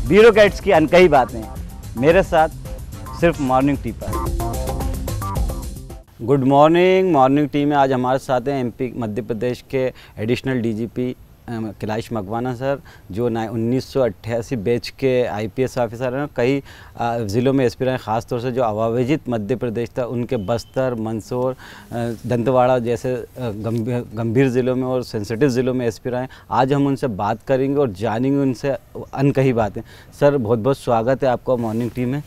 Bureaucrats की अनकही बातें मेरे साथ सिर्फ मॉर्निंग टी पर। Good morning. मॉर्निंग टी में आज हमारे साथ हैं एमपी मध्य प्रदेश के additional DGP Kailash Makwana sir, जो 1988 बैच के आईपीएस ऑफिसर हैं। कई ज़िलों में एसपी रहे, ख़ास तौर से जो अविभाजित मध्य प्रदेश था उनके बस्तर, मंदसौर, दंतेवाड़ा जैसे गंभीर ज़िलों में और सेंसिटिव ज़िलों में एसपी रहे। आज हम उनसे बात करेंगे और जानेंगे उनसे अनकही बातें। सर बहुत बहुत स्वागत है आपका मॉर्निंग टी में।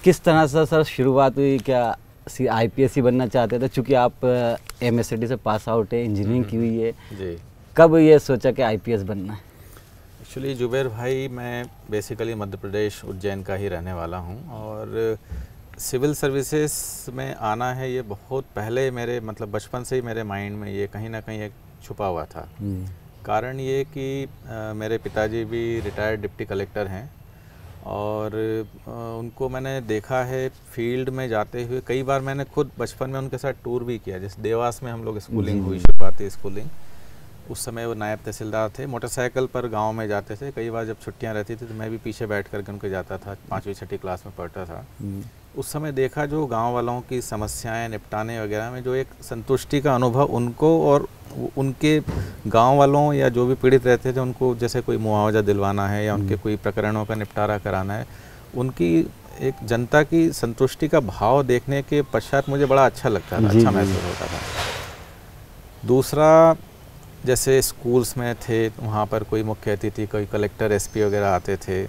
किस तरह से सर शुरुआत हुई, क्या आईपीएस ही बनना चाहते थे? चूँकि आप एमएससीडी से पास आउट है, इंजीनियरिंग की हुई है जी। कब ये सोचा कि आईपीएस बनना है? एक्चुअली जुबैर भाई, मैं बेसिकली मध्य प्रदेश उज्जैन का ही रहने वाला हूँ और सिविल सर्विसेज में आना है ये बहुत पहले मेरे बचपन से ही मेरे माइंड में ये कहीं ना कहीं एक छुपा हुआ था। कारण ये कि मेरे पिताजी भी रिटायर्ड डिप्टी कलेक्टर हैं और उनको मैंने देखा है फील्ड में जाते हुए। कई बार मैंने खुद बचपन में उनके साथ टूर भी किया। जैसे देवास में हम लोग स्कूलिंग हुई, शुरुआती स्कूलिंग। उस समय वो नायब तहसीलदार थे, मोटरसाइकिल पर गांव में जाते थे। कई बार जब छुट्टियां रहती थी तो मैं भी पीछे बैठ करके उनके जाता था। 5वीं 6ठी क्लास में पढ़ता था। उस समय देखा जो गांव वालों की समस्याएं निपटाने वगैरह में जो एक संतुष्टि का अनुभव उनको और उनके गांव वालों या जो भी पीड़ित रहते थे उनको, जैसे कोई मुआवजा दिलवाना है या उनके कोई प्रकरणों का निपटारा कराना है, उनकी एक जनता की संतुष्टि का भाव देखने के पश्चात मुझे बड़ा अच्छा लगता था, अच्छा महसूस होता था। दूसरा, जैसे स्कूल्स में थे वहाँ पर कोई मुख्य अतिथि, कोई कलेक्टर, एसपी वगैरह आते थे।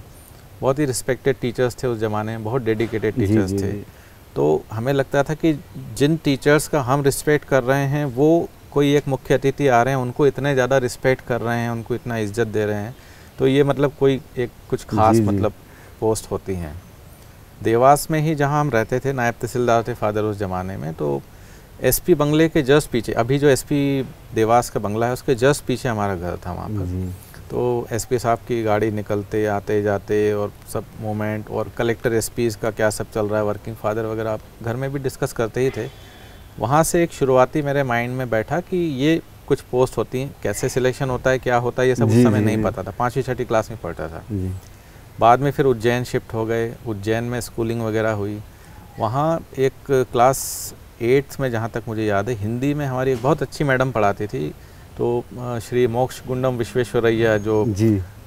बहुत ही रिस्पेक्टेड टीचर्स थे उस ज़माने में, बहुत डेडिकेटेड टीचर्स थे। तो हमें लगता था कि जिन टीचर्स का हम रिस्पेक्ट कर रहे हैं वो कोई एक मुख्य अतिथि आ रहे हैं, उनको इतने ज़्यादा रिस्पेक्ट कर रहे हैं, उनको इतना इज्जत दे रहे हैं, तो ये कोई एक कुछ खास पोस्ट होती हैं। देवास में ही जहाँ हम रहते थे, नायब तहसीलदार थे फादर उस ज़माने में, तो एसपी बंगले के जस्ट पीछे, अभी जो एसपी देवास का बंगला है उसके जस्ट पीछे हमारा घर था वहाँ पर। तो एसपी साहब की गाड़ी निकलते आते जाते और सब मोमेंट, और कलेक्टर एसपीज़ का क्या सब चल रहा है, वर्किंग फादर वगैरह आप घर में भी डिस्कस करते ही थे। वहाँ से एक शुरुआती मेरे माइंड में बैठा कि ये कुछ पोस्ट होती हैं, कैसे सिलेक्शन होता है, क्या होता है, ये सब उस समय नहीं पता था। 5वीं 6ठी क्लास में पढ़ता था। बाद में फिर उज्जैन शिफ्ट हो गए, उज्जैन में स्कूलिंग वगैरह हुई। वहाँ एक क्लास 8th में जहाँ तक मुझे याद है, हिंदी में हमारी एक बहुत अच्छी मैडम पढ़ाती थी। तो श्री मोक्ष गुंडम विश्वेश्वरैया, जो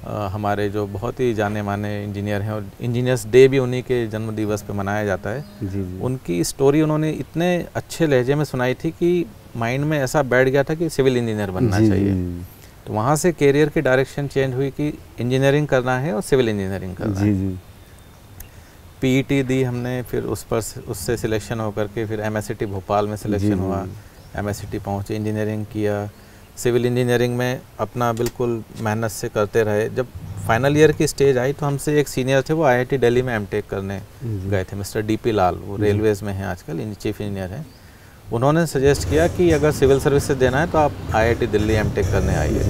हमारे जो बहुत ही जाने माने इंजीनियर हैं और इंजीनियर्स डे भी उन्हीं के जन्म दिवस पे मनाया जाता है। उनकी स्टोरी उन्होंने इतने अच्छे लहजे में सुनाई थी कि माइंड में ऐसा बैठ गया था कि सिविल इंजीनियर बनना चाहिए। तो वहाँ से कैरियर की डायरेक्शन चेंज हुई कि इंजीनियरिंग करना है और सिविल इंजीनियरिंग करना है। पीईटी दी हमने, फिर उससे सिलेक्शन होकर के फिर एमएससीटी भोपाल में सिलेक्शन हुआ, एमएससीटी पहुँचे, इंजीनियरिंग किया। सिविल इंजीनियरिंग में अपना बिल्कुल मेहनत से करते रहे। जब फाइनल ईयर की स्टेज आई तो हमसे एक सीनियर थे, वो आईआईटी दिल्ली में एमटेक करने गए थे, मिस्टर डीपी लाल। वो रेलवेज़ में हैं आजकल, चीफ इंजीनियर हैं। उन्होंने सजेस्ट किया कि अगर सिविल सर्विस से देना है तो आप आईआईटी दिल्ली एमटेक करने आइए।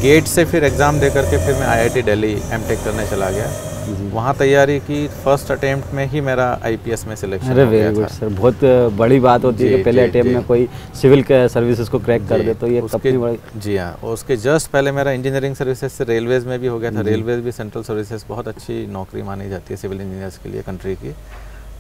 गेट से फिर एग्ज़ाम दे करके फिर मैं आईआईटी दिल्ली एमटेक करने चला गया। वहाँ तैयारी की, फर्स्ट अटेम्प्ट में ही मेरा आईपीएस में सिलेक्शन हो गया था। सर बहुत बड़ी बात होती है कि पहले अटेम्प्ट में कोई सिविल के सर्विसेज को क्रैक कर दे, तो ये काफ़ी बड़ी। जी हाँ, और उसके जस्ट पहले मेरा इंजीनियरिंग सर्विसेज से रेलवेज़ में भी हो गया था। रेलवेज़ भी सेंट्रल सर्विसेज बहुत अच्छी नौकरी मानी जाती है सिविल इंजीनियर्स के लिए कंट्री की।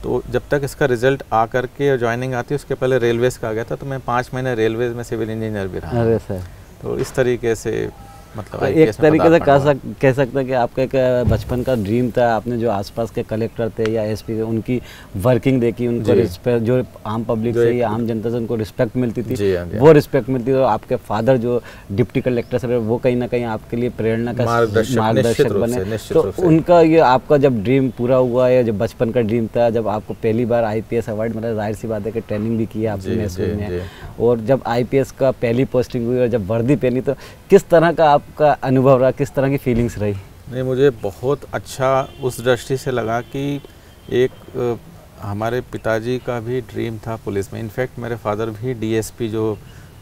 तो जब तक इसका रिजल्ट आ करके ज्वाइनिंग आती है, उसके पहले रेलवेज़ का आ गया था। तो मैं 5 महीने रेलवेज़ में सिविल इंजीनियर भी रहा। अरे सर, तो इस तरीके से एक तरीके से कह सकते हैं कि आपका एक बचपन का ड्रीम था। आपने जो आसपास के कलेक्टर थे या एसपी थे, उनकी वर्किंग देखी, उनको रिस्पेक्ट, जो आम पब्लिक से या आम जनता से उनको रिस्पेक्ट मिलती थी, वो रिस्पेक्ट मिलती थी। और आपके फादर जो डिप्टी कलेक्टर से, वो कहीं ना कहीं आपके लिए प्रेरणा का मार्गदर्शक बने। तो उनका ये आपका जब ड्रीम पूरा हुआ, या जब बचपन का ड्रीम था, जब आपको पहली बार आईपीएस अवार्ड मिला, जाहिर सी बात है कि ट्रेनिंग भी की है आपने मैसूर में, और जब आईपीएस का पहली पोस्टिंग हुई और जब वर्दी पहनी, तो किस तरह का आपका अनुभव रहा, किस तरह की फीलिंग्स रही? नहीं, मुझे बहुत अच्छा उस दृष्टि से लगा कि हमारे पिताजी का भी ड्रीम था पुलिस में। इनफैक्ट मेरे फादर भी डीएसपी जो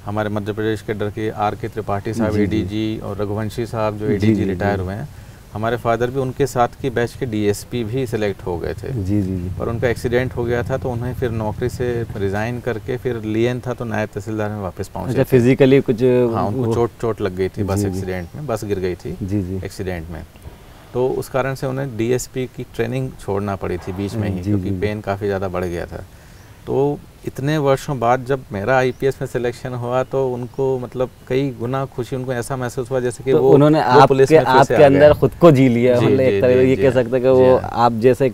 हमारे मध्य प्रदेश कैडर के R.K. त्रिपाठी साहब एडीजी और रघुवंशी साहब जो एडीजी रिटायर हुए हैं, हमारे फादर भी उनके साथ की बैच के डीएसपी भी सिलेक्ट हो गए थे। पर उनका एक्सीडेंट हो गया था तो उन्हें फिर नौकरी से रिज़ाइन करके फिर लियन था तो नायब तहसीलदार में वापस पहुँचे। अच्छा, फिजिकली कुछ? हाँ, उनको चोट लग गई थी बस एक्सीडेंट में, बस गिर गई थी एक्सीडेंट में, तो उस कारण से उन्हें डीएसपी की ट्रेनिंग छोड़ना पड़ी थी बीच में ही, क्योंकि पेन काफ़ी ज़्यादा बढ़ गया था। तो इतने वर्षों बाद जब मेरा आईपीएस में सिलेक्शन हुआ तो उनको मतलब कई गुना खुशी, उनको ऐसा महसूस हुआ जैसे कि तो वो उन्होंने आपके अंदर खुद को जी लिया, मतलब एक तरह ये कह सकते हैं कि वो आप जैसे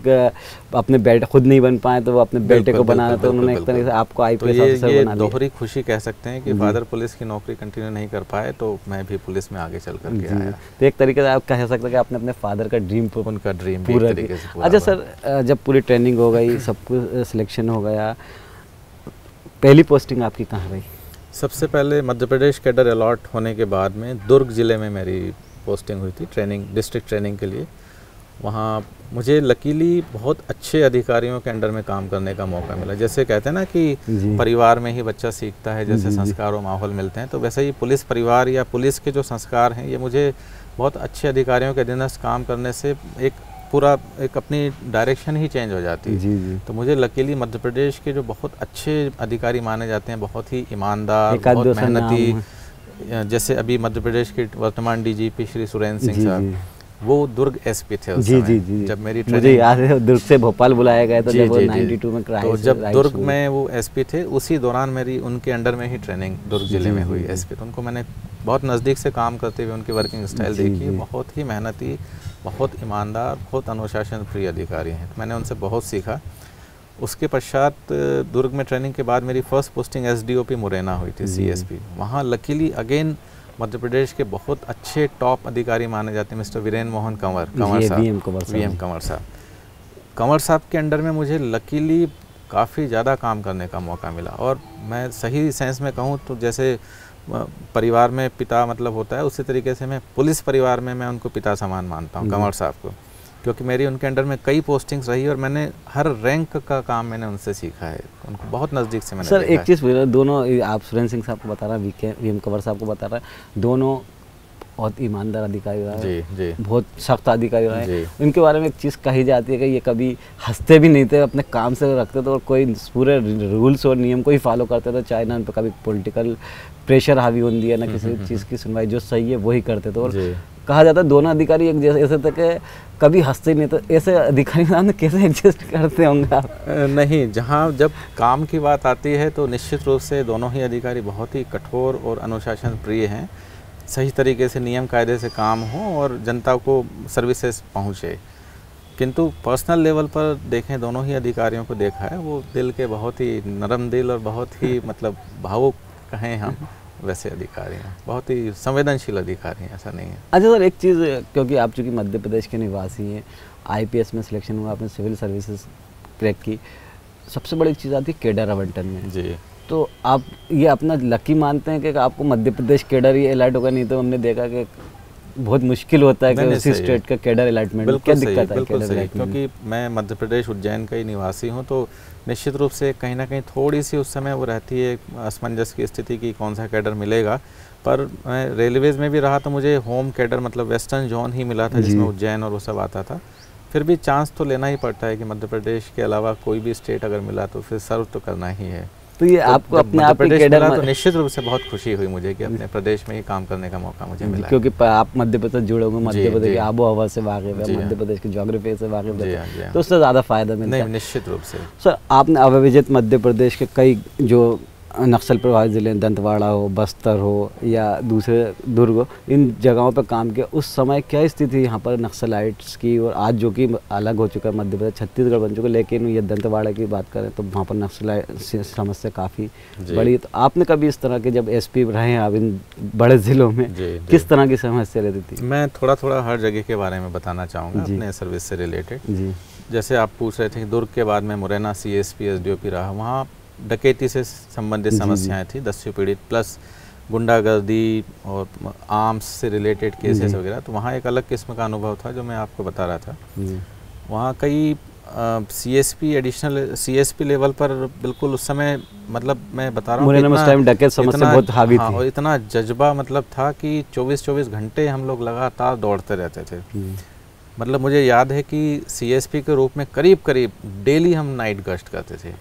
अपने बेटे खुद नहीं बन पाए तो वो अपने बेटे को बनाना, तो उन्होंने एक तरह से आपको आईपीएस ऑफिसर बना लिया। दोहरी खुशी कह सकते हैं कि फादर पुलिस की नौकरी कंटिन्यू नहीं कर पाए तो मैं भी पुलिस में आगे चल करके आया। तो एक तरीके से आप कह सकते हैं कि आपने अपने फादर का ड्रीम, उनका ड्रीम पूरा किया। अच्छा सर, जब पूरी ट्रेनिंग हो गई, सब कुछ सिलेक्शन हो गया, पहली पोस्टिंग आपकी कहाँ रही? सबसे पहले मध्य प्रदेश कैडर अलॉट होने के बाद में दुर्ग ज़िले में मेरी पोस्टिंग हुई थी ट्रेनिंग, डिस्ट्रिक्ट ट्रेनिंग के लिए। वहाँ मुझे लकीली बहुत अच्छे अधिकारियों के अंडर में काम करने का मौका मिला। जैसे कहते हैं ना कि परिवार में ही बच्चा सीखता है, जैसे संस्कार और माहौल मिलते हैं, तो वैसे ही पुलिस परिवार या पुलिस के जो संस्कार हैं, ये मुझे बहुत अच्छे अधिकारियों के अधीनस्थ काम करने से एक अपनी डायरेक्शन ही चेंज हो जाती है। तो मुझे लकीली मध्य प्रदेश के जो बहुत अच्छे अधिकारी माने जाते हैं, बहुत ही ईमानदार, बहुत मेहनती, जैसे अभी मध्य प्रदेश के वर्तमान डीजीपी श्री सुरेंद्र सिंह साहब, वो दुर्ग एसपी थे उस समय। जब मेरी मुझे याद है दुर्ग से भोपाल बुलाया गया था जब 92 में तो जब दुर्ग में वो एसपी थे, उसी दौरान मेरी उनके अंडर में ही ट्रेनिंग दुर्ग जिले में हुई एसपी। तो उनको मैंने बहुत नज़दीक से काम करते हुए उनकी वर्किंग स्टाइल देखी है। बहुत ही मेहनती, बहुत ईमानदार, बहुत अनुशासन प्रिय अधिकारी हैं। मैंने उनसे बहुत सीखा। उसके पश्चात दुर्ग में ट्रेनिंग के बाद मेरी फर्स्ट पोस्टिंग एसडीओपी मुरैना हुई थी, सीएसपी। वहाँ लकीली अगेन मध्य प्रदेश के बहुत अच्छे टॉप अधिकारी माने जाते हैं, मिस्टर वीरेंद्र मोहन कंवर साहब, वीएम कंवर साहब। कंवर साहब के अंडर में मुझे लकीली काफ़ी ज़्यादा काम करने का मौका मिला। और मैं सही सेंस में कहूँ तो जैसे परिवार में पिता मतलब होता है, उसी तरीके से मैं पुलिस परिवार में मैं उनको पिता समान मानता हूँ कंवर साहब को, क्योंकि मेरी उनके अंडर में कई पोस्टिंग्स रही और मैंने हर रैंक का काम मैंने उनसे सीखा है, उनको बहुत नज़दीक से मैंने सर एक चीज़ दोनों, आप सुरेंद्र सिंह साहब को बता रहा, वीएम कंवर साहब को बता रहा, दोनों बहुत ईमानदार अधिकारी रहा है, बहुत सख्त अधिकारी रहा है। इनके बारे में एक चीज़ कही जाती है कि ये कभी हंसते भी नहीं थे, अपने काम से रखते थे और कोई पूरे रूल्स और नियम को ही फॉलो करते थे, चाहे ना उन पर कभी पॉलिटिकल प्रेशर हावी होती है, ना किसी चीज़ की सुनवाई, जो सही है वही करते थे। और कहा जाता है दोनों अधिकारी एक जैसे ऐसे थे कि कभी हंसते नहीं, तो ऐसे अधिकारी सामने कैसे एडजस्ट करते होंगे आप? नहीं, जहाँ जब काम की बात आती है तो निश्चित रूप से दोनों ही अधिकारी बहुत ही कठोर और अनुशासन प्रिय हैं। सही तरीके से नियम कायदे से काम हो और जनता को सर्विसेज पहुँचे। किंतु पर्सनल लेवल पर देखें, दोनों ही अधिकारियों को देखा है, वो दिल के बहुत ही नरम दिल और बहुत ही मतलब भावुक कहें हम वैसे अधिकारी हैं, बहुत ही संवेदनशील अधिकारी हैं, ऐसा नहीं है। अच्छा सर, एक चीज़, क्योंकि आप चूँकि मध्य प्रदेश के निवासी हैं, आईपीएस में सिलेक्शन हुआ, आपने सिविल सर्विसेज क्रैक की, सबसे बड़ी चीज़ आती है कैडर आवंटन में। जी। तो आप ये अपना लकी मानते हैं कि आपको मध्य प्रदेश कैडर ही अलर्ट होगा? नहीं तो हमने देखा कि बहुत मुश्किल होता है कि उसी स्टेट का कैडर अलॉटमेंट, क्या दिक्कत है कैडर अलॉटमेंट? क्योंकि मैं मध्य प्रदेश उज्जैन का ही निवासी हूँ, तो निश्चित रूप से कहीं ना कहीं थोड़ी सी उस समय वो रहती है असमंजस की स्थिति की कौन सा कैडर मिलेगा। पर मैं रेलवेज़ में भी रहा तो मुझे होम कैडर मतलब वेस्टर्न जोन ही मिला था, जिसमें उज्जैन और वो सब आता था। फिर भी चांस तो लेना ही पड़ता है कि मध्य प्रदेश के अलावा कोई भी स्टेट अगर मिला तो फिर सर्व तो करना ही है। तो ये आपको अपने आप के कैडर तो निश्चित रूप से बहुत खुशी हुई मुझे कि अपने प्रदेश में ही काम करने का मौका मुझे मिला, क्योंकि आप मध्य प्रदेश जुड़े होंगे, मध्य प्रदेश की आबो हवा से वाकिफ है, मध्य प्रदेश की ज्योग्राफी से वाकिफ है, तो उससे ज़्यादा फायदा मिलता है। निश्चित रूप से। सर, आपने अविभाजित मध्य प्रदेश के कई जो नक्सल प्रभावित ज़िले, दंतेवाड़ा हो, बस्तर हो या दूसरे दुर्ग हो, इन जगहों पर काम किया। उस समय क्या स्थिति यहाँ पर नक्सलाइट्स की, और आज जो कि अलग हो चुका है, मध्य प्रदेश छत्तीसगढ़ बन चुका है, लेकिन ये दंतेवाड़ा की बात करें तो वहाँ पर नक्सलाइट समस्या काफ़ी बड़ी। तो आपने कभी इस तरह के, जब एसपी रहे हैं आप इन बड़े ज़िलों में, किस तरह की समस्या रहती थी? मैं थोड़ा हर जगह के बारे में बताना चाहूँगा अपने सर्विस से रिलेटेड। जी, जैसे आप पूछ रहे थे दुर्ग के बाद में मुरैना सीएसपी एसडीओपी रहा, वहाँ डकैती से संबंधित समस्याएं थी, दस्यु पीड़ित प्लस गुंडागर्दी और आर्म्स से रिलेटेड केसेस वगैरह। तो वहाँ एक अलग किस्म का अनुभव था जो मैं आपको बता रहा था। वहाँ कई CSP एडिशनल CSP लेवल पर बिल्कुल उस समय मतलब मैं बता रहा हूँ मुरैना में उस टाइम डकैत समस्या बहुत हावी थी। और इतना जज्बा मतलब था कि 24-24 घंटे हम लोग लगातार दौड़ते रहते थे। मतलब मुझे याद है कि CSP के रूप में करीब करीब डेली हम नाइट गश्त करते थे,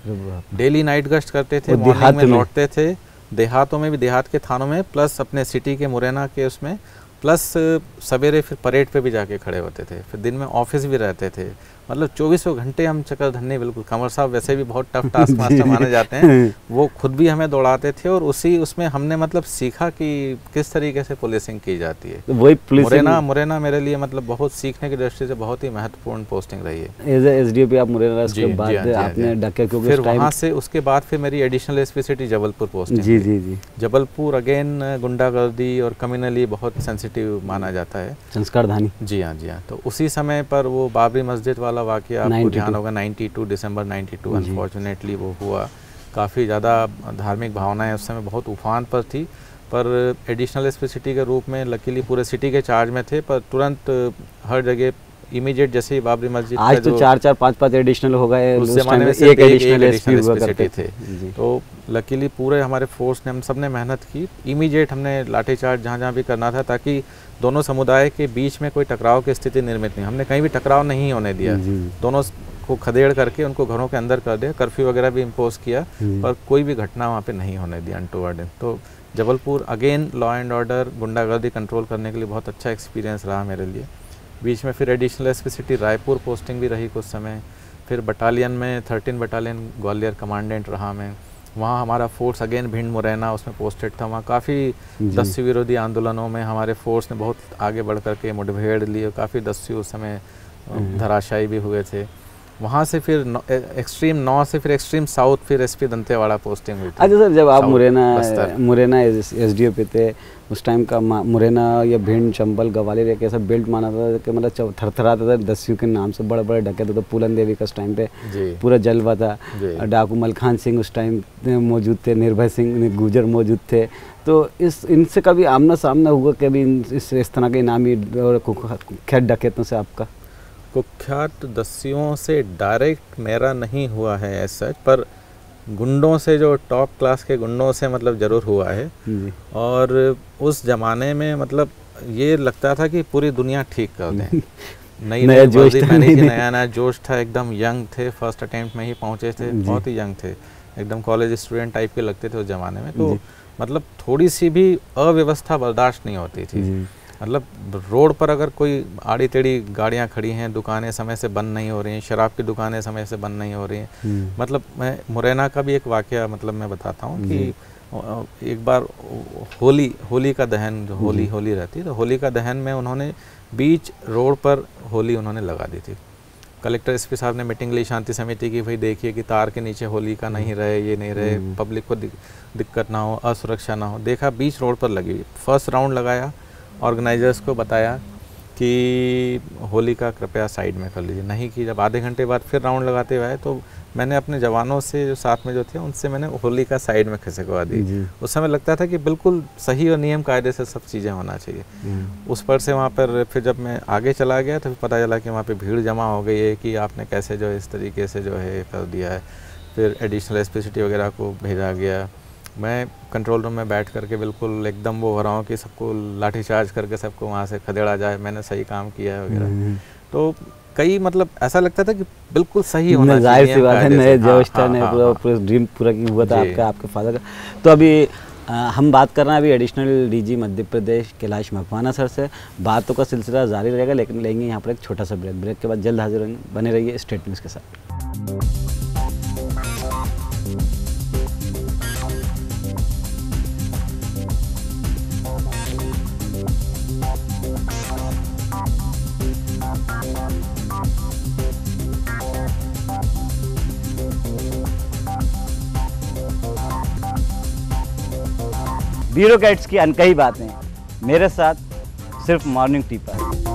डेली नाइट गश्त करते थे, मॉर्निंग में लौटते थे, देहातों में भी, देहात के थानों में, प्लस अपने सिटी के मुरैना के उसमें, प्लस सवेरे फिर परेड पे भी जाके खड़े होते थे, फिर दिन में ऑफिस भी रहते थे। मतलब 24 घंटे हम चक्करधन्नी, बिल्कुल। कंवर साहब वैसे भी बहुत टफ टास्क मास्टर माने जाते हैं, वो खुद भी हमें दौड़ाते थे और उसमें हमने मतलब सीखा कि किस तरीके से पुलिसिंग की जाती है। वही पुलिसिंग मुरैना मेरे लिए मतलब बहुत सीखने की दृष्टि से बहुत ही महत्वपूर्ण पोस्टिंग रही है। एज ए SDOP आप मुरैना, उसके बाद आपने डकैत, क्योंकि फिर वहाँ से उसके बाद फिर मेरी additional SP city Jabalpur posting. जी। जबलपुर अगेन गुंडागर्दी और कम्युनली बहुत सेंसिटिव माना जाता है, संस्कारधानी। जी हाँ। तो उसी समय पर वो बाबरी मस्जिद वाला वाकया आपको ध्यान होगा, 92 दिसंबर 92 अनफॉर्चुनेटली वो हुआ। काफ़ी ज़्यादा धार्मिक भावनाएं उस समय बहुत उफान पर थी, पर एडिशनल SP सिटी के रूप में लकीली पूरे सिटी के चार्ज में थे, पर तुरंत हर जगह इमीडिएट जैसे ही बाबरी मस्जिद, आज तो 4-4 5-5 एडिशनल हो गए, उस जमाने में एक एडिशनल SP हुआ करते थे। जी। तो लकीली पूरे हमारे फोर्स ने, हम सब ने मेहनत की, इमीडिएट हमने लाठीचार्ज जहाँ भी करना था ताकि दोनों समुदाय के बीच में कोई टकराव की स्थिति निर्मित नहीं, हमने कहीं भी टकराव नहीं होने दिया, दोनों को खदेड़ करके उनको घरों के अंदर कर दिया, कर्फ्यू वगैरह भी इम्पोज किया, पर कोई भी घटना वहाँ पे नहीं होने दिया अनटूवर्ड। तो Jabalpur again law and order, गुंडागर्दी कंट्रोल करने के लिए बहुत अच्छा एक्सपीरियंस रहा मेरे लिए। बीच में फिर additional SP city Raipur posting भी रही कुछ समय, फिर बटालियन में 13 बटालियन ग्वालियर कमांडेंट रहा मैं। वहाँ हमारा फोर्स अगेन भिंड मुरैना उसमें पोस्टेड था। वहाँ काफ़ी दस्यु विरोधी आंदोलनों में हमारे फोर्स ने बहुत आगे बढ़ कर के मुठभेड़ ली, काफ़ी दस्यु उस समय धराशायी भी हुए थे। वहाँ से फिर एक्सट्रीम नॉर्थ से फिर एक्सट्रीम साउथ फिर SP दंतेवाड़ा पोस्टिंग हुई थी। अच्छा सर, जब आप मुरैना SDOP थे उस टाइम का, मुरैना या भिंड, चंबल, ग्वालियर एक ऐसा बेल्ट माना था कि मतलब थरथराता था दस्यु के नाम से, बड़े बड़े डकैत तो पूलन देवी का उस टाइम पे पूरा जलवा था, डाकू मलखान सिंह उस टाइम मौजूद थे, निर्भय सिंह गुर्जर मौजूद थे। तो इनसे कभी आमना सामना हुआ, कभी इस तरह के इनामी और कुख्यात डकैतों से आपका? कुख्यात दस्युओं से डायरेक्ट मेरा नहीं हुआ है एज सच, पर गुंडों से, जो टॉप क्लास के गुंडों से मतलब ज़रूर हुआ है। और उस ज़माने में मतलब ये लगता था कि पूरी दुनिया ठीक कर दें। नई वर्दी पहनी थी, नया जोश था, एकदम यंग थे, फर्स्ट अटेम्प्ट में ही पहुँचे थे, बहुत ही यंग थे, एकदम कॉलेज स्टूडेंट टाइप के लगते थे उस ज़माने में। तो मतलब थोड़ी सी भी अव्यवस्था बर्दाश्त नहीं होती थी। मतलब रोड पर अगर कोई आड़ी टेढ़ी गाड़ियाँ खड़ी हैं, दुकानें समय से बंद नहीं हो रही हैं, शराब की दुकानें समय से बंद नहीं हो रही हैं। मतलब मैं मुरैना का भी एक वाकया मतलब मैं बताता हूँ कि एक बार होली का दहन, जो होली रहती है, तो होली का दहन में उन्होंने बीच रोड पर होली उन्होंने लगा दी थी। कलेक्टर SP साहब ने मीटिंग ली शांति समिति की, भाई देखिए कि तार के नीचे होली का नहीं रहे, ये नहीं रहे, पब्लिक को दिक्कत ना हो, असुरक्षा ना हो। देखा बीच रोड पर लगी हुई, फर्स्ट राउंड लगाया, ऑर्गेनाइजर्स को बताया कि होली का कृपया साइड में कर लीजिए, नहीं कि जब आधे घंटे बाद फिर राउंड लगाते हुए आए तो मैंने अपने जवानों से जो साथ में जो थे उनसे मैंने होली का साइड में खिसकवा दी। उस समय लगता था कि बिल्कुल सही और नियम कायदे से सब चीज़ें होना चाहिए। उस पर से वहाँ पर फिर जब मैं आगे चला गया तो फिर पता चला कि वहाँ पे भीड़ जमा हो गई है कि आपने कैसे जो है इस तरीके से जो है कर दिया है। फिर एडिशनल SP सिटी वगैरह को भेजा गया। मैं कंट्रोल रूम में बैठ करके बिल्कुल एकदम वो हो रहा हूँ कि सबको लाठीचार्ज करके सबको वहाँ से खदेड़ा जाए, मैंने सही काम किया है वगैरह। तो कई मतलब ऐसा लगता था कि बिल्कुल सही होना चाहिए। जाहिर सी बात है, नए जोश था, नए पूरा ड्रीम पूरा हुआ था आपके फादर का। तो अभी हम बात कर रहे हैं अभी additional DG Madhya Pradesh Kailash Makwana sir से। बातों का सिलसिला जारी रहेगा, लेकिन लेंगे यहाँ पर एक छोटा सा ब्रेक के बाद जल्द हाजिर होंगे। बने रहिए स्टेट न्यूज़ के साथ। ब्यूरोक्रेट्स की अनकही बातें मेरे साथ सिर्फ मॉर्निंग टी पर।